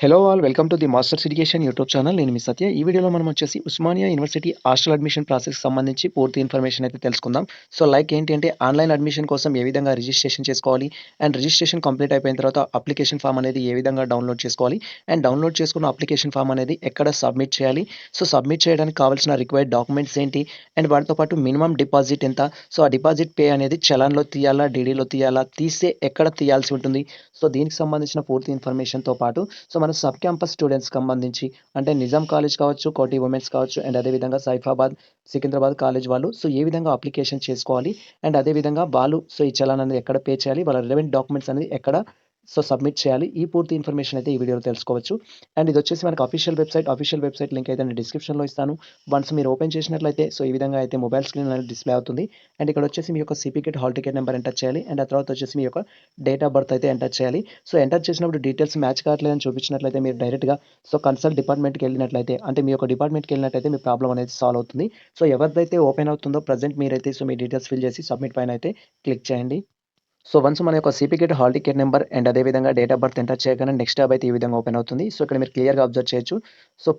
Hello all welcome to the masters education YouTube channel. నేను మీ సత్య. ఈ వీడియోలో మనం వచ్చేసి ఉస్మానియా యూనివర్సిటీ హాస్టల్ అడ్మిషన్ ప్రాసెస్‌కి సంబంధించి పూర్తి ఇన్ఫర్మేషన్ అయితే తెలుసుకుందాం. లైక్ ఏంటి అంటే ఆన్‌లైన్ అడ్మిషన్ కోసం ఏ విధంగా రిజిస్ట్రేషన్ చేసుకోవాలి అండ్ రిజిస్ట్రేషన్ కంప్లీట్ అయిపోయిన తర్వాత అప్లికేషన్ ఫామ్ అనేది ఏ విధంగా డౌన్‌లోడ్ చేసుకోవాలి అండ్ డౌన్‌లోడ్ చేసుకున్న అప్లికేషన్ ఫామ్ అనేది ఎక్కడ సబ్మిట్ చేయాలి. సబ్మిట్ చేయడానికి కావాల్సిన రిక్వైర్డ్ డాక్యుమెంట్స్ ఏంటి అండ్ వాటితో పాటు మినిమమ్ డిపాజిట్ ఎంత. ఆ డిపాజిట్ పే అనేది చలాన్‌లో తీయాలా, డీడీలో తీయాలా, తీస్తే ఎక్కడ తీయాల్సి ఉంటుంది. దీనికి సంబంధించిన పూర్తి ఇన్ఫర్మేషన్‌తో పాటు మన సబ్ క్యాంపస్ స్టూడెంట్స్‌కి సంబంధించి అంటే నిజాం కాలేజ్ కావచ్చు, కోటి ఉమెన్స్ కావచ్చు అండ్ అదేవిధంగా సైఫాబాద్, సికింద్రాబాద్ కాలేజ్ వాళ్ళు ఏ విధంగా అప్లికేషన్ చేసుకోవాలి అండ్ అదేవిధంగా వాళ్ళు ఈ చలాన్ అనేది ఎక్కడ పే చేయాలి, వాళ్ళ రిలవెంట్ డాక్యుమెంట్స్ అనేది ఎక్కడ సబ్మిట్ చేయాలి. ఈ పూర్తి ఇన్ఫర్మేషన్ అయితే ఈ వీడియోలో తెలుసుకోవచ్చు. అండ్ ఇదొచ్చేసి మనకు అఫీషియల్ వెబ్‌సైట్ లింక్ అయితే నేను డిస్క్రిప్షన్‌లో ఇస్తాను. వన్స్ మీరు ఓపెన్ చేసినట్లయితే ఈ విధంగా అయితే మొబైల్ స్క్రీన్ అనేది డిస్‌ప్లే అవుతుంది. అండ్ ఇక్కడ వచ్చేసి మీ యొక్క సిపికెట్, హాల్ టికెట్ నంబర్ ఎంటర్ చేయాలి. అండ్ ఆ తర్వాత వచ్చేసి మీ యొక్క డేట్ ఆఫ్ బర్త్ అయితే ఎంటర్ చేయాలి. ఎంటర్ చేసినప్పుడు డీటెయిల్స్ మ్యాచ్ కావట్లేదని చూపించినట్లయితే మీరు డైరెక్ట్‌గా కన్సల్ట్ డిపార్ట్మెంట్‌కి వెళ్ళినట్లయితే అంటే మీ యొక్క డిపార్ట్మెంట్‌కి వెళ్ళినట్లయితే మీ ప్రాబ్లమ్ అనేది సాల్వ్ అవుతుంది. ఎవరిదైతే ఓపెన్ అవుతుందో ప్రెజెంట్ మీరైతే మీ డీటెయిల్స్ ఫిల్ చేసి సబ్మిట్ పైన అయితే క్లిక్ చేయండి. వన్స్ మన యొక్క సిపికెట్, హాల్ టికెట్ నంబర్ అండ్ అదే విధంగా డేట్ ఆఫ్ బర్త్ ఎంటర్ చేయగానే నెక్స్ట్ టాబ్ అయితే ఈ విధంగా ఓపెన్ అవుతుంది. ఇక్కడ మీరు క్లియర్‌గా అబ్జర్వ్ చేయొచ్చు.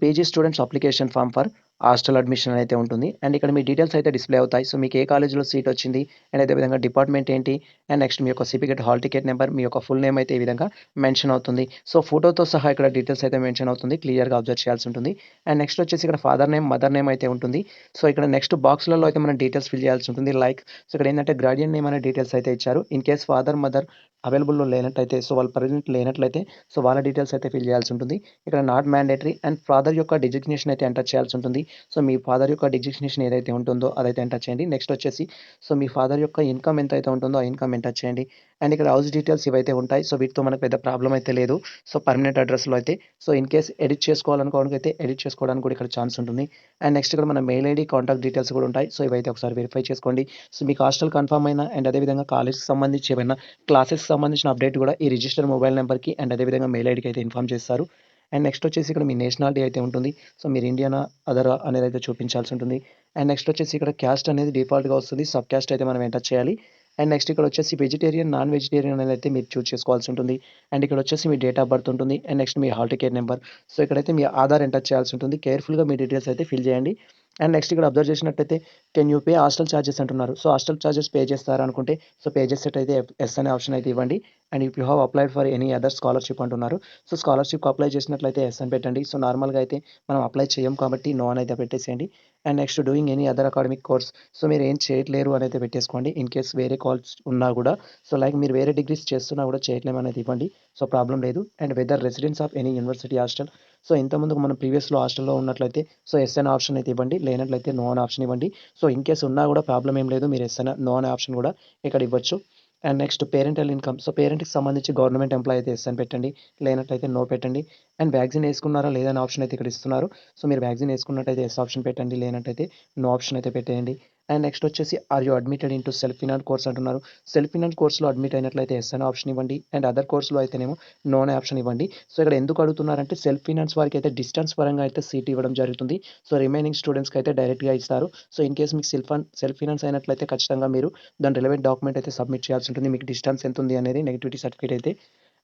PG students application form for hostel admission అయితే ఉంటుంది. అండ్ ఇక్కడ మీ డీటెయిల్స్ అయితే డిస్‌ప్లే అవుతాయి. మీకు ఏ కాలేజ్‌లో సీట్ వచ్చింది అండ్ అదే విధంగా డిపార్ట్మెంట్ ఏంటి అండ్ నెక్స్ట్ మీ యొక్క సిపికెట్, హాల్ టికెట్ నంబర్, మీ యొక్క ఫుల్ నేమ్ అయితే ఈ విధంగా మెన్షన్ అవుతుంది. ఫోటోతో సహా ఇక్కడ డీటెయిల్స్ అయితే మెన్షన్ అవుతుంది. క్లియర్‌గా అబ్జర్వ్ చేయాల్సి ఉంటుంది. అండ్ నెక్స్ట్ వచ్చేసి ఇక్కడ ఫాదర్ నేమ్, మదర్ నేమ్ అయితే ఉంటుంది. ఇక్కడ నెక్స్ట్ బాక్స్‌లలో అయితే మనం డీటెయిల్స్ ఫిల్ చేయాల్సి ఉంటుంది. లైక్ ఇక్కడ ఏంటంటే గార్డియన్ నేమ్ అనే డీటెయిల్స్ అయితే ఇచ్చారు. ఇన్ కేస్ ఫాదర్, మదర్ అవైలబుల్‌లో లేనట్టయితే వాళ్ళు ప్రెజెంట్ లేనట్లయితే వాళ్ళ డీటెయిల్స్ అయితే ఫిల్ చేయాల్సి ఉంటుంది. ఇక్కడ నాట్ మ్యాండేటరీ అండ్ ఫాదర్ యొక్క డిజిగ్నేషన్ అయితే ఎంటర్ చేయాల్సి ఉంటుంది. మీ ఫాదర్ యొక్క డిజిగ్నేషన్ ఏదైతే ఉంటుందో అదైతే ఎంటర్ చేయండి. నెక్స్ట్ వచ్చేసి మీ ఫాదర్ యొక్క ఇన్‌కమ్ ఎంతైతే ఉంటుందో ఆ ఇన్‌కమ్ ఎంటర్ చేయండి. అండ్ ఇక్కడ హౌస్ డీటెయిల్స్ ఇవైతే ఉంటాయి. వీటితో మనకు పెద్ద ప్రాబ్లమ్ అయితే లేదు. పర్మనెంట్ అడ్రెస్‌లో అయితే ఇన్ కేస్ ఎడిట్ చేసుకోవాలనుకోవడానికైతే ఎడిట్ చేసుకోవడానికి కూడా ఇక్కడ ఛాన్స్ ఉంటుంది. అండ్ నెక్స్ట్ ఇక్కడ మన మెయిల్ ఐడీ, కాంటాక్ట్ డీటెయిల్స్ కూడా ఉంటాయి. ఇవైతే ఒకసారి వెరిఫై చేసుకోండి. మీకు హాస్టల్ కన్ఫర్మ్ అయినా అండ్ అదే విధంగా కాలేజ్‌కి సంబంధించి ఏమైనా క్లాసెస్‌కి సంబంధించిన అప్డేట్ కూడా ఈ రిజిస్టర్ మొబైల్ నెంబర్‌కి అండ్ అదే విధంగా మెయిల్ ఐడీకి అయితే ఇన్ఫార్మ్ చేస్తారు. అండ్ నెక్స్ట్ వచ్చేసి ఇక్కడ మీ నేషనాలిటీ అయితే ఉంటుంది. మీరు ఇండియనా, అదరా అనేది అయితే చూపించాల్సి ఉంటుంది. అండ్ నెక్స్ట్ వచ్చేసి ఇక్కడ క్యాస్ట్ అనేది డిఫాల్ట్‌గా వస్తుంది. సబ్ క్యాస్ట్ అయితే మనం ఎంటర్ చేయాలి. అండ్ నెక్స్ట్ ఇక్కడ వచ్చేసి వెజిటేరియన్, నాన్ వెజిటేరియన్ అనేది అయితే మీరు చూజ్ చేసుకోవాల్సి ఉంటుంది. అండ్ ఇక్కడ వచ్చేసి మీ డేట్ ఆఫ్ బర్త్ ఉంటుంది. And next me hall ticket number. ఇక్కడైతే మీ ఆధార్ ఎంటర్ చేయాల్సి ఉంటుంది. కేర్‌ఫుల్‌గా మీ డీటెయిల్స్ అయితే ఫిల్ చేయండి. అండ్ నెక్స్ట్ ఇక్కడ అబ్జర్వ్ చేసినట్టయితే can you pay hostel charges అంటున్నారు. హాస్టల్ చార్జెస్ పే చేస్తారా అనుకుంటే పే చేసేటైతే ఎస్ అనే ఆప్షన్ అయితే ఇవ్వండి. And if you have applied for any other scholarship అంటున్నారు. స్కాలర్‌షిప్‌కి అప్లై చేసినట్లయితే ఎస్ అని పెట్టండి. నార్మల్‌గా అయితే మనం అప్లై చేయం కాబట్టి నో అని అయితే పెట్టేసేయండి. And next doing any other academic course మీరు ఏం చేయట్లేరు అని అయితే పెట్టేసుకోండి. ఇన్ కేస్ వేరే కాల్స్ ఉన్నా కూడా లైక్ మీరు వేరే డిగ్రీస్ చేస్తున్నా కూడా చేయట్లేము అనేది ఇవ్వండి. ప్రాబ్లమ్ లేదు. And whether residence of any university hostel ఇంతకుముందు మనం ప్రీవియస్‌లో హాస్టల్‌లో ఉన్నట్లయితే ఎస్ అనే ఆప్షన్ అయితే ఇవ్వండి. లేనట్లయితే నో అనే ఆప్షన్ ఇవ్వండి. ఇన్ కేస్ ఉన్నా కూడా ప్రాబ్లమ్ ఏం లేదు. మీరు ఎస్ అనే, నో అనే ఆప్షన్ కూడా ఇక్కడ ఇవ్వచ్చు. And next parental income. పేరెంట్‌కి సంబంధించి గవర్నమెంట్ ఎంప్లాయీ అయితే ఎస్ అని పెట్టండి. లేనట్లయితే నో పెట్టండి. అండ్ వ్యాక్సిన్ వేసుకున్నారా లేదా అనే ఆప్షన్ అయితే ఇక్కడ ఇస్తున్నారు. మీరు వ్యాక్సిన్ వేసుకున్నట్టయితే ఎస్ ఆప్షన్ పెట్టండి. లేనట్టయితే నో ఆప్షన్ అయితే పెట్టేయండి. అండ్ నెక్స్ట్ వచ్చేసి are you admitted into self finance course అంటున్నారు. సెల్ఫ్ ఫినాన్స్ కోర్స్‌లో అడ్మిట్ అయినట్లయితే ఎస్ అనే ఆప్షన్ ఇవ్వండి. అండ్ అదర్ కోర్స్‌లో అయితేనేమో నో అనే ఆప్షన్ ఇవ్వండి. ఇక్కడ ఎందుకు అడుగుతున్నారంటే సెల్ఫ్ ఫినాన్స్ వారికి అయితే డిస్టెన్స్ పరంగా అయితే సీట్ ఇవ్వడం జరుగుతుంది. రిమైనింగ్ స్టూడెంట్స్‌కి అయితే డైరెక్ట్‌గా ఇస్తారు. ఇన్ కేస్ మీకు సెల్ఫ్ ఫినాన్స్ అయినట్లయితే ఖచ్చితంగా మీరు దాని రిలవెంట్ డాక్యుమెంట్ అయితే సబ్మిట్ చేయాల్సి ఉంటుంది. మీకు డిస్టెన్స్ ఎంత ఉంది అనేది నెగటివిటీ సర్టిఫికేట్ అయితే.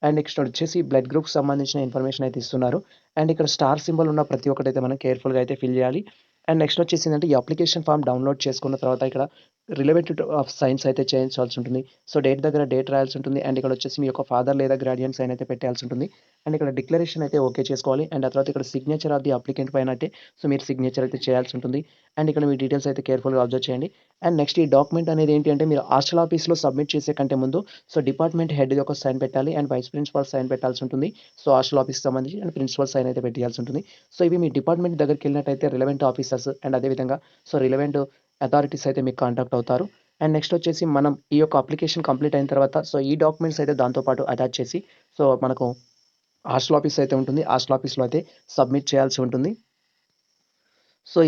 అండ్ నెక్స్ట్ వచ్చేసి బ్లడ్ గ్రూప్‌కి సంబంధించిన ఇన్ఫర్మేషన్ అయితే ఇస్తున్నారు. అండ్ ఇక్కడ స్టార్ సింబల్ ఉన్న ప్రతి ఒక్కటైతే మనం కేర్‌ఫుల్‌గా అయితే ఫిల్ చేయాలి. అండ్ నెక్స్ట్ వచ్చేసి ఏంటంటే ఈ అప్లికేషన్ ఫార్మ్ డౌన్‌లోడ్ చేసుకున్న తర్వాత ఇక్కడ రిలవెంట్ ఆఫ్ సైన్స్ అయితే చేయించాల్సి ఉంటుంది. డేట్ దగ్గర డేట్ రాయాల్సి ఉంటుంది. అండ్ ఇక్కడ వచ్చేసి మీ యొక్క ఫాదర్ లేదా గ్రాడ్యుయేట్ సైన్ అయితే పెట్టాల్సి ఉంటుంది. అండ్ ఇక్కడ డిక్లరేషన్ అయితే ఓకే చేసుకోవాలి. అండ్ ఆ తర్వాత ఇక్కడ సిగ్నేచర్ ఆఫ్ ది అప్లికెంట్ పైన అయితే మీరు సిగ్నేచర్ అయితే చేయాల్సి ఉంటుంది. అండ్ ఇక్కడ మీ డీటెయిల్స్ అయితే కేర్‌ఫుల్‌గా అబ్జర్వ్ చేయండి. అండ్ నెక్స్ట్ ఈ డాక్యుమెంట్ అనేది ఏంటి అంటే మీరు హాస్టల్ ఆఫీస్‌లో సబ్మిట్ చేసే కంటే ముందు డిపార్ట్మెంట్ హెడ్ యొక్క సైన్ పెట్టాలి. అండ్ వైస్ ప్రిన్సిపల్ సైన్ పెట్టాల్సి ఉంటుంది. హాస్టల్ ఆఫీస్‌కి సంబంధించి అండ్ ప్రిన్సిపల్ సైన్ అయితే పెట్టియాల్సి ఉంటుంది. ఇవి మీ డిపార్ట్మెంట్ దగ్గరికెళ్ళినట్టయితే రిలవెంట్ ఆఫీసర్స్ అండ్ అదే విధంగా రిలవెంట్ అథారిటీస్ అయితే మీకు కాంటాక్ట్ అవుతారు. అండ్ నెక్స్ట్ వచ్చేసి మనం ఈ యొక్క అప్లికేషన్ కంప్లీట్ అయిన తర్వాత ఈ డాక్యుమెంట్స్ అయితే దాంతో పాటు అటాచ్ చేసి మనకు హాస్టల్ ఆఫీస్ అయితే ఉంటుంది. హాస్టల్ ఆఫీస్‌లో అయితే సబ్మిట్ చేయాల్సి ఉంటుంది.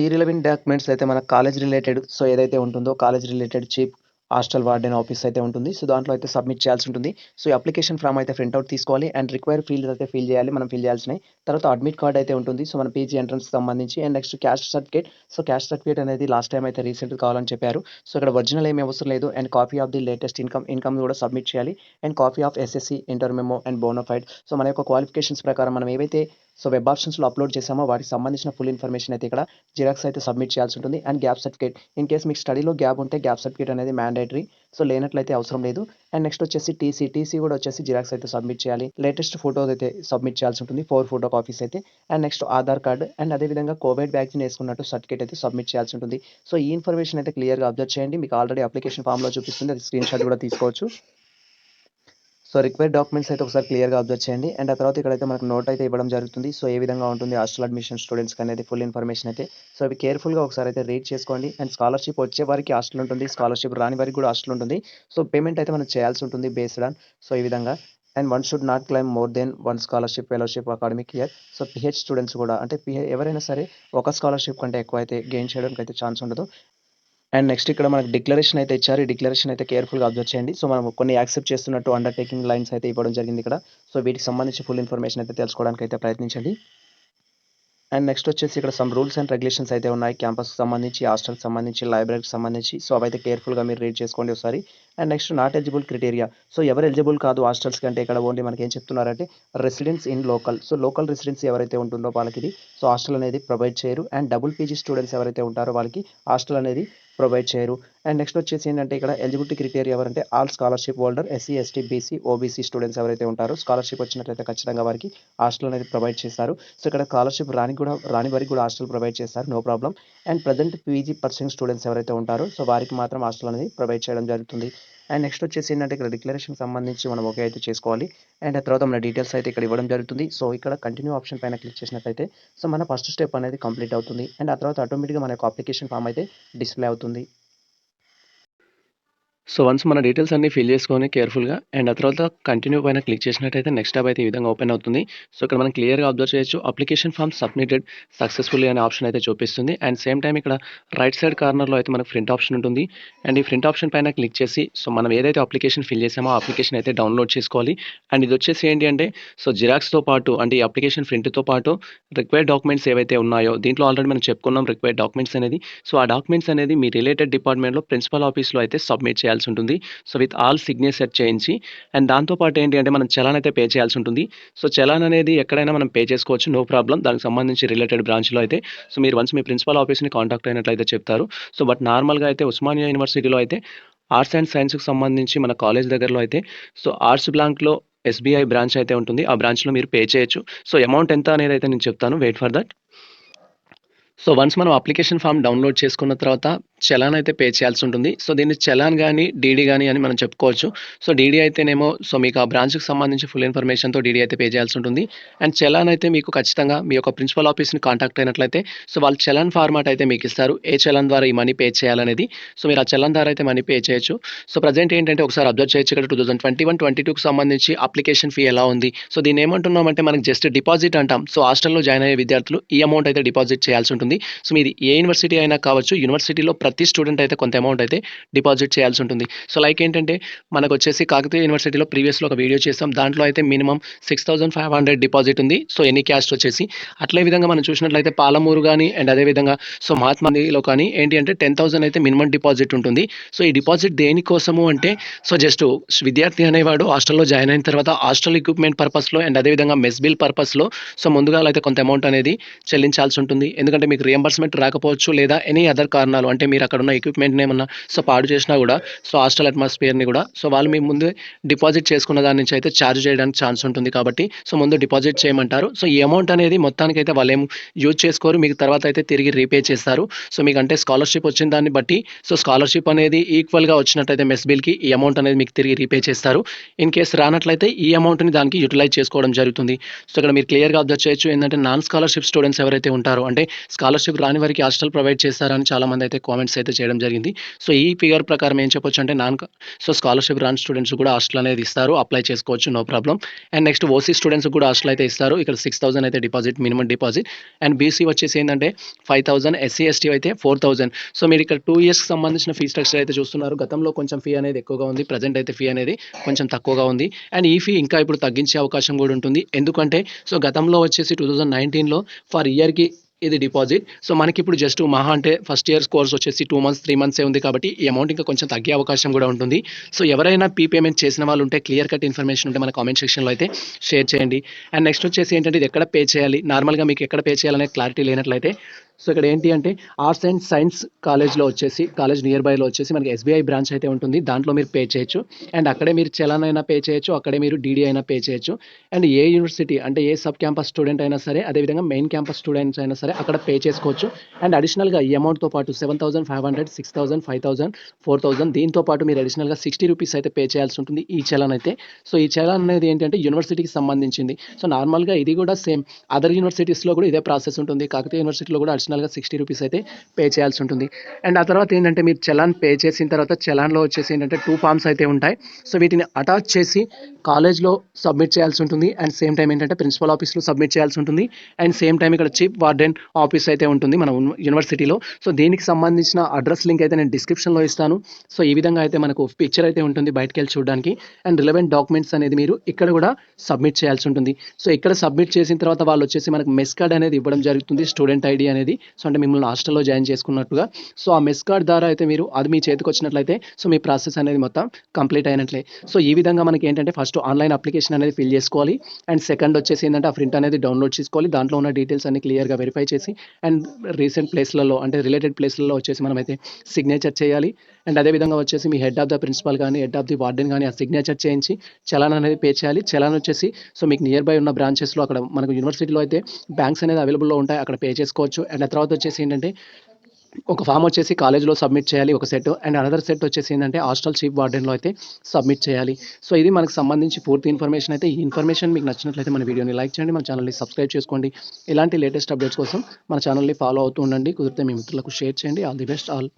ఈ రిలవెంట్ డాక్యుమెంట్స్ అయితే మన కాలేజ్ రిలేటెడ్ ఏదైతే ఉంటుందో college related chief hostel warden office అయితే ఉంటుంది. సో, దాంట్లో అయితే సబ్మిట్ చేయాల్సి ఉంటుంది. సో, ఈ అప్లికేషన్ ఫామ్ అయితే ప్రింట్ అవుట్ తీసుకోవాలి అండ్ రిక్వైర్డ్ ఫీల్డ్స్ అయితే ఫిల్ చేయాలి. మనం ఫిల్ చేయాల్సినయి. తర్వాత అడ్మిట్ కార్డ్ అయితే ఉంటుంది. సో, మన పీజీ ఎంట్రన్స్‌కి సంబంధించి and next caste certificate. So, caste certificate అనేది లాస్ట్ టైమ్ అయితే రీసెంట్‌గా కావాలని చెప్పారు. సో, ఇక్కడ ఒరిజినల్ ఏమి అవసరం లేదు and copy of the latest income కూడా సబ్మిట్ చేయాలి and copy of SSC, inter memo and bonafide. So, మన యొక్క క్వాలిఫికేషన్స్ ప్రకారం మనం ఏవైతే వెబ్ ఆప్షన్స్‌లో అప్లోడ్ చేసామో వాటికి సంబంధించిన ఫుల్ ఇన్ఫర్మేషన్ అయితే ఇక్కడ జిరాక్స్ అయితే సబ్మిట్ చేయాల్సి ఉంటుంది and gap certificate. In case మీకు స్టడీలో గ్యాప్ ఉంటే గ్యాప్ సర్టిఫికేట్ అనేది మ్యాండేటరీ. సో, లేనట్లయితే అవసరం లేదు. అండ్ నెక్స్ట్ వచ్చేసి టీసీ కూడా వచ్చేసి జిరాక్స్ అయితే సబ్మిట్ చేయాలి. లేటెస్ట్ ఫోటోస్ అయితే సబ్మిట్ చేయాల్సి ఉంటుంది. 4 ఫోటో కాపీస్ అయితే and next Aadhaar card and అదేవిధంగా కోవిడ్ వ్యాక్సిన్ వేసుకున్నట్టు సర్టిఫికేట్ అయితే సబ్మిట్ చేయాల్సి ఉంటుంది. సో, ఈ ఇన్ఫర్మేషన్ అయితే క్లియర్‌గా అబ్జర్వ్ చేయండి. మీకు ఆల్రెడీ అప్లికేషన్ ఫామ్‌లో చూపిస్తుంది. అది స్క్రీన్‌షాట్ కూడా తీసుకోవచ్చు. సో, రిక్వైర్డ్ డాక్యుమెంట్స్ అయితే ఒకసారి క్లియర్‌గా అబ్జర్వ్ చేయండి. అండ్ ఆ తర్వాత ఇక్కడైతే మనకు నోట్ అయితే ఇవ్వడం జరుగుతుంది. సో, ఏ విధంగా ఉంటుంది హాస్టల్ అడ్మిషన్ స్టూడెంట్స్‌కి అనేది ఫుల్ ఇన్ఫర్మేషన్ అయితే. సో, అవి కేర్‌ఫుల్‌గా ఒకసారి అయితే రీడ్ చేసుకోండి. అండ్ స్కాలర్‌షిప్ వచ్చే వారికి హాస్టల్ ఉంటుంది. స్కాలర్‌షిప్ రాని వారికి కూడా హాస్టల్ ఉంటుంది. సో, పేమెంట్ అయితే మనం చేయాల్సి ఉంటుంది బేస్డ్ ఆన్ సో, ఈ విధంగా. And one should not claim more than 1 scholarship, fellowship academic year. So, pH students కూడా అంటే ఎవరైనా సరే ఒక స్కాలర్‌షిప్ కంటే ఎక్కువ అయితే గెయిన్ చేయడానికి అయితే ఛాన్స్ ఉండదు. అండ్ నెక్స్ట్ ఇక్కడ మనకు డిక్లరేషన్ అయితే ఇచ్చారు. ఈ డిక్లరేషన్ అయితే కేర్‌ఫుల్‌గా అబ్జర్వ్ చేయండి. సో, మనం కొన్ని యాక్సెప్ట్ చేస్తున్నట్టు అండర్‌టేకింగ్ లైన్స్ అయితే ఇవ్వడం జరిగింది ఇక్కడ. సో, వీటికి సంబంధించి ఫుల్ ఇన్ఫర్మేషన్ అయితే తెలుసుకోవడానికి అయితే ప్రయత్నించండి. అండ్ నెక్స్ట్ వచ్చేసి ఇక్కడ సమ్ రూల్స్ అండ్ రెగ్యులేషన్స్ అయితే ఉన్నాయి. క్యాంపస్‌కి సంబంధించి, హాస్టల్‌కి సంబంధించి, లైబ్రరీకి సంబంధించి. సో, అవైతే కేర్‌ఫుల్‌గా మీరు రీడ్ చేసుకోండి ఒకసారి. And next not eligible criteria. So, ఎవరు ఎలిజిబుల్ కాదు హాస్టల్స్‌కి అంటే ఇక్కడ ఓన్లీ మనకేం చెప్తున్నారంటే residence in local. So, local residence ఎవరైతే ఉంటుందో వాళ్ళకిది సో, హాస్టల్ అనేది ప్రొవైడ్ చేయరు. అండ్ డబుల్ పీజీ స్టూడెంట్స్ ఎవరైతే ఉంటారో వాళ్ళకి హాస్టల్ అనేది ప్రొవైడ్ చేయరు. అండ్ నెక్స్ట్ వచ్చేసి ఏంటంటే ఇక్కడ ఎలిజిబిలిటీ క్రైటీరియా ఎవరంటే all scholarship holder SC, ST, BC, OBC students ఎవరైతే ఉంటారో స్కాలర్‌షిప్ వచ్చినట్లయితే ఖచ్చితంగా వారికి హాస్టల్ అనేది ప్రొవైడ్ చేస్తారు. సో, ఇక్కడ స్కాలర్‌షిప్ రాని వారికి కూడా హాస్టల్ ప్రొవైడ్ చేస్తారు. No problem. And present PG pursuing students ఎవరైతే ఉంటారో సో, వారికి మాత్రం హాస్టల్ అనేది ప్రొవైడ్ చేయడం జరుగుతుంది. అండ్ నెక్స్ట్ వచ్చేసి ఏంటంటే ఇక్కడ డిక్లరేషన్‌కి సంబంధించి మనం ఓకే అయితే చేసుకోవాలి. అండ్ ఆ తర్వాత మన డీటెయిల్స్ అయితే ఇక్కడ ఇవ్వడం జరుగుతుంది. సో, ఇక్కడ కంటిన్యూ ఆప్షన్ పైన క్లిక్ చేసినట్లయితే సో, మన ఫస్ట్ స్టెప్ అనేది కంప్లీట్ అవుతుంది. అండ్ ఆ తర్వాత ఆటోమేటిక్‌గా మన యొక్క అప్లికేషన్ ఫామ్ అయితే డిస్‌ప్లే అవుతుంది. సో, వన్స్ మన డీటెయిల్స్ అన్నీ ఫిల్ చేసుకొని కేర్‌ఫుల్‌గా అండ్ ఆ తర్వాత కంటిన్యూ పైన క్లిక్ చేసినట్టయితే నెక్స్ట్ టాబ్ అయితే ఈ విధంగా ఓపెన్ అవుతుంది. సో, ఇక్కడ మనం క్లియర్‌గా అబ్జర్వ్ చేయొచ్చు. అప్లికేషన్ ఫార్మ్ సబ్మిటెడ్ సక్సెస్‌ఫుల్లీ అనే ఆప్షన్ అయితే చూపిస్తుంది. అండ్ సేమ్ టైమ్ ఇక్కడ రైట్ సైడ్ కార్నర్‌లో అయితే మనకు ప్రింట్ ఆప్షన్ ఉంటుంది. అండ్ ఈ ప్రింట్ ఆప్షన్ పైన క్లిక్ చేసి సో, మనం ఏదైతే అప్లికేషన్ ఫిల్ చేసామో ఆ అప్లికేషన్ అయితే డౌన్‌లోడ్ చేసుకోవాలి. అండ్ ఇది వచ్చేసి ఏంటి అంటే సో, జిరాక్స్‌తో పాటు అంటే ఈ అప్లికేషన్ ప్రింట్‌తో పాటు రిక్వైర్డ్ డాక్యుమెంట్స్ ఏవైతే ఉన్నాయో దీంట్లో ఆల్రెడీ మనం చెప్పుకున్నాం రిక్వైర్డ్ డాక్యుమెంట్స్ అనేది. సో, ఆ డాక్యుమెంట్స్ అనేది మీ రిలేటెడ్ డిపార్ట్మెంట్‌లో ప్రిన్సిపల్ ఆఫీస్‌లో అయితే సబ్మిట్ చేయాల్సి ఉంటుంది. సో, విత్ ఆల్ సిగ్నేచర్ చేయించి అండ్ దాంతో పాటు ఏంటి అంటే మనం చలాన్ అయితే పే చేయాల్సి ఉంటుంది. సో, చలాన్ అనేది ఎక్కడైనా మనం పే చేసుకోవచ్చు. No problem. దానికి సంబంధించి రిలేటెడ్ బ్రాంచ్‌లో అయితే సో, మీరు వన్స్ మీ ప్రిన్సిపల్ ఆఫీస్‌ని కాంటాక్ట్ అయినట్లయితే చెప్తారు. సో, బట్ నార్మల్‌గా అయితే ఉస్మానియా యూనివర్సిటీలో అయితే ఆర్ట్స్ అండ్ సైన్స్‌కి సంబంధించి మన కాలేజ్ దగ్గరలో అయితే సో, ఆర్ట్స్ బ్లాంక్‌లో ఎస్‌బీఐ బ్రాంచ్ అయితే ఉంటుంది. ఆ బ్రాంచ్‌లో మీరు పే చేయొచ్చు. సో, అమౌంట్ ఎంత అనేది అయితే నేను చెప్తాను. Wait for that. So, once మనం అప్లికేషన్ ఫార్మ్ డౌన్‌లోడ్ చేసుకున్న తర్వాత చలాన్ అయితే పే చేయాల్సి ఉంటుంది. సో, దీన్ని చలాన్ గాని, డీడీ గాని అని మనం చెప్పుకోవచ్చు. సో, డీడీ అయితేనేమో సో, మీకు ఆ బ్రాంచ్‌కి సంబంధించి ఫుల్ ఇన్ఫర్మేషన్‌తో డీడీ అయితే పే చేయాల్సి ఉంటుంది. అండ్ చలాన్ అయితే మీకు ఖచ్చితంగా మీ యొక్క ప్రిన్సిపల్ ఆఫీస్‌ని కాంటాక్ట్ అయినట్లయితే సో, వాళ్ళు చలాన్ ఫార్మాట్ అయితే మీకు ఇస్తారు. ఏ చలాన్ ద్వారా ఈ మనీ పే చేయాలనేది. సో, మీరు ఆ చలాన్ ద్వారా అయితే మనీ పే చేయొచ్చు. సో, ప్రెజెంట్ ఏంటంటే ఒకసారి అబ్జర్వ్ చేయొచ్చు ఇక్కడ 2021, 22కి సంబంధించి అప్లికేషన్ ఫీ ఎలా ఉంది. సో, దీన్ని ఏమంటున్నామంటే మనకి జస్ట్ డిపాజిట్ అంటాం. సో, హాస్టల్‌లో జాయిన్ అయ్యే విద్యార్థులు ఈ అమౌంట్ అయితే డిపాజిట్ చేయాల్సి ఉంటుంది. సో, మీది ఏ యూనివర్సిటీ అయినా కావచ్చు. యూనివర్సిటీలో ప్రతి స్టూడెంట్ అయితే కొంత అమౌంట్ అయితే డిపాజిట్ చేయాల్సి ఉంటుంది. సో, లైక్ ఏంటంటే మనకొచ్చేసి కాకతీయ యూనివర్సిటీలో ప్రీవియస్‌లో ఒక వీడియో చేసాం. దాంట్లో అయితే మినిమమ్ 6,500 డిపాజిట్ ఉంది. సో, ఎనీ క్యాస్ట్ వచ్చేసి. అట్లే విధంగా మనం చూసినట్లయితే పాలమూరు గాని అండ్ అదే విధంగా సో, మహాత్మా గాంధీలో కానీ ఏంటి అంటే 10,000 అయితే మినిమమ్ డిపాజిట్ ఉంటుంది. సో, ఈ డిపాజిట్ దేనికోసము అంటే సో, జస్ట్ విద్యార్థి అనేవాడు హాస్టల్‌లో జాయిన్ అయిన తర్వాత హాస్టల్ ఎక్విప్‌మెంట్ పర్పస్‌లో అండ్ అదే విధంగా మెస్ బిల్ పర్పస్‌లో సో, ముందుగాల అయితే కొంత అమౌంట్ అనేది చెల్లించాల్సి ఉంటుంది. ఎందుకంటే మీకు రియంబర్స్‌మెంట్ రాకపోవచ్చు లేదా ఎనీ అదర్ కారణాలు అంటే మీరు అక్కడ ఉన్న ఎక్విప్‌మెంట్‌ని ఏమన్నా సో, పాడు చేసినా కూడా సో, హాస్టల్ అట్మాస్ఫియర్‌ని కూడా సో, వాళ్ళు మీ ముందే డిపాజిట్ చేసుకున్న దాని నుంచి అయితే చార్జ్ చేయడానికి ఛాన్స్ ఉంటుంది కాబట్టి సో, ముందు డిపాజిట్ చేయమంటారు. సో, ఈ అమౌంట్ అనేది మొత్తానికైతే వాళ్ళేం యూజ్ చేసుకోరు. మీకు తర్వాత అయితే తిరిగి రీపే చేస్తారు. సో, మీకంటే స్కాలర్‌షిప్ వచ్చిన దాన్ని బట్టి సో, స్కాలర్‌షిప్ అనేది ఈక్వల్‌గా వచ్చినట్టయితే మెస్ బిల్‌కి ఈ అమౌంట్ అనేది మీకు తిరిగి రీపే చేస్తారు. ఇన్ కేస్ రానట్లయితే ఈ అమౌంట్‌ని దానికి యుటిలైజ్ చేసుకోవడం జరుగుతుంది. సో, ఇక్కడ మీరు క్లియర్‌గా అబ్జర్వ్ చేయొచ్చు ఏందంటే నాన్ స్కాలర్‌షిప్ స్టూడెంట్స్ ఎవరైతే ఉంటారో అంటే స్కాలర్‌షిప్ రాని వారికి హాస్టల్ ప్రొవైడ్ చేస్తారని చాలామంది అయితే కామెంట్స్ అయితే చేయడం జరిగింది. సో, ఈ ఫిగర్ ప్రకారం ఏం చెప్పొచ్చు అంటే స్కాలర్‌షిప్ రాని స్టూడెంట్స్ కూడా హాస్టల్ అనేది ఇస్తారు. అప్లై చేసుకోవచ్చు no problem. And next OC స్టూడెంట్స్‌కి కూడా హాస్టల్ అయితే ఇస్తారు. ఇక్కడ 6,000 అయితే deposit minimum deposit. And BC వచ్చేసి ఏందంటే 5,000, ఎస్సీ, ఎస్టీ అయితే 4,000. సో, మీరు ఇక్కడ 2 ఇయర్స్‌కి సంబంధించిన ఫీ స్ట్రక్చర్ అయితే చూస్తున్నారు. గతంలో కొంచెం ఫీ అనేది ఎక్కువగా ఉంది. ప్రెజెంట్ అయితే ఫీ అనేది కొంచెం తక్కువగా ఉంది. అండ్ ఈ ఫీ ఇంకా ఇప్పుడు తగ్గించే అవకాశం కూడా ఉంటుంది. ఎందుకంటే సో, గతంలో వచ్చేసి 2019లో ఫర్ ఇయర్‌కి ఇది డిపాజిట్. సో, మనకిప్పుడు జస్ట్ మహా అంటే ఫస్ట్ ఇయర్స్ కోర్స్ వచ్చేసి 2 మంత్స్, 3 మంత్సే ఉంది కాబట్టి ఈ అమౌంట్ ఇంకా కొంచెం తగ్గే అవకాశం కూడా ఉంటుంది. సో, ఎవరైనా పేమెంట్ చేసిన వాళ్ళు ఉంటే క్లియర్ కట్ ఇన్ఫర్మేషన్ ఉంటే మన కామెంట్ సెక్షన్‌లో అయితే షేర్ చేయండి. అండ్ నెక్స్ట్ వచ్చేసి ఏంటంటే ఇది ఎక్కడ పే చేయాలి? నార్మల్‌గా మీకు ఎక్కడ పే చేయాలనే క్లారిటీ లేనట్లయితే సో, ఇక్కడ ఏంటి అంటే ఆర్ట్స్ అండ్ సైన్స్ కాలేజ్‌లో వచ్చేసి కాలేజ్ నియర్ బైలో వచ్చేసి మనకి ఎస్‌బీఐ బ్రాంచ్ అయితే ఉంటుంది. దాంట్లో మీరు పే చేయొచ్చు. అండ్ అక్కడే మీరు చలాన్ అయినా పే చేయొచ్చు. అక్కడే మీరు డీడీ అయినా పే చేయొచ్చు. అండ్ ఏ యూనివర్సిటీ అంటే ఏ సబ్ క్యాంపస్ స్టూడెంట్ అయినా సరే, అదేవిధంగా మెయిన్ క్యాంపస్ స్టూడెంట్స్ అయినా సరే అక్కడ పే చేసుకోవచ్చు. అండ్ అడిషనల్‌గా ఈ అమౌంట్‌తో పాటు 7,500, 6,000, 5,000, 4,000 దీంతో పాటు మీరు అడిషనల్‌గా ₹60 అయితే పే చేయాల్సి ఉంటుంది ఈ చలాన్ అయితే. సో, ఈ చలాన్ అనేది ఏంటంటే యూనివర్సిటీకి సంబంధించింది. సో, నార్మల్‌గా ఇది కూడా సేమ్ అదర్ యూనివర్సిటీస్‌లో కూడా ఇదే ప్రాసెస్ ఉంటుంది. కాకతీయ యూనివర్సిటీలో కూడా అడిషనల్‌గా ₹60 అయితే పే చేయాల్సి ఉంటుంది. అండ్ ఆ తర్వాత ఏంటంటే మీరు చలాన్ పే చేసిన తర్వాత చలాన్‌లో వచ్చేసి ఏంటంటే 2 ఫార్మ్స్ అయితే ఉంటాయి. సో, వీటిని అటాచ్ చేసి కాలేజ్‌లో సబ్మిట్ చేయాల్సి ఉంటుంది. అండ్ సేమ్ టైమ్ ఏంటంటే ప్రిన్సిపల్ ఆఫీస్‌లో సబ్మిట్ చేయాల్సి ఉంటుంది. అండ్ సేమ్ టైమ్ ఇక్కడ చీఫ్ వార్డెన్ ఆఫీస్ అయితే ఉంటుంది మన యూనివర్సిటీలో. సో, దీనికి సంబంధించిన అడ్రస్ లింక్ అయితే నేను డిస్క్రిప్షన్‌లో ఇస్తాను. సో, ఈ విధంగా అయితే మనకు పిక్చర్ అయితే ఉంటుంది బయటికెళ్ళి చూడడానికి. అండ్ రిలవెంట్ డాక్యుమెంట్స్ అనేది మీరు ఇక్కడ కూడా సబ్మిట్ చేయాల్సి ఉంటుంది. సో, ఇక్కడ సబ్మిట్ చేసిన తర్వాత వాళ్ళు వచ్చేసి మనకు మెస్ కార్డ్ అనేది ఇవ్వడం జరుగుతుంది. స్టూడెంట్ ఐడీ అనేది. సో, అంటే మిమ్మల్ని హాస్టల్‌లో జాయిన్ చేసుకున్నట్టుగా. సో, ఆ మెస్ కార్డ్ ద్వారా అయితే మీరు అది మీ చేతికొచ్చినట్లయితే సో, మీ ప్రాసెస్ అనేది మొత్తం కంప్లీట్ అయినట్లే. సో, ఈ విధంగా మనకి ఏంటంటే ఫస్ట్ ఆన్‌లైన్ అప్లికేషన్ అనేది ఫిల్ చేసుకోవాలి. అండ్ సెకండ్ వచ్చేసి ఏంటంటే ఆ ప్రింట్ అనేది డౌన్‌లోడ్ చేసుకోవాలి. దాంట్లో ఉన్న డీటెయిల్స్ అన్ని క్లియర్‌గా వెరిఫై చేసి అండ్ రీసెంట్ ప్లేస్‌లలో అంటే రిలేటెడ్ ప్లేస్‌లలో వచ్చేసి మనమైతే సిగ్నేచర్ చేయాలి. అండ్ అదేవిధంగా వచ్చేసి మీ హెడ్ ఆఫ్ ద ప్రిన్సిపల్ గానీ, హెడ్ ఆఫ్ ది వార్డెన్ గానీ ఆ సిగ్నేచర్ చేయించి చలాన్ అనేది పే చేయాలి. చలాన్ వచ్చేసి సో, మీకు నియర్ బై ఉన్న బ్రాంచెస్‌లో అక్కడ మనకు యూనివర్సిటీలో అయితే బ్యాంక్స్ అనేది అవైలబుల్‌లో ఉంటాయి. అక్కడ పే చేసుకోవచ్చు. అండ్ ఆ తర్వాత వచ్చేసి ఏంటంటే ఒక ఫామ్ వచ్చేసి కాలేజ్‌లో సబ్మిట్ చేయాలి ఒక సెట్. అండ్ అనదర్ సెట్ వచ్చేసి ఏంటంటే హాస్టల్ చీఫ్ వార్డెన్‌లో అయితే సబ్మిట్ చేయాలి. సో, ఇది మనకు సంబంధించి పూర్తి ఇన్ఫర్మేషన్ అయితే. ఈ ఇన్ఫర్మేషన్ మీకు నచ్చినట్లయితే మన వీడియోని లైక్ చేయండి. మన ఛానల్‌ని సబ్స్క్రైబ్ చేసుకోండి. ఇలాంటి లేటెస్ట్ అప్డేట్స్ కోసం మన ఛానల్‌ని ఫాలో అవుతూ ఉండండి. కుదిరితే మీ మిత్రులకు షేర్ చేయండి. All the best all.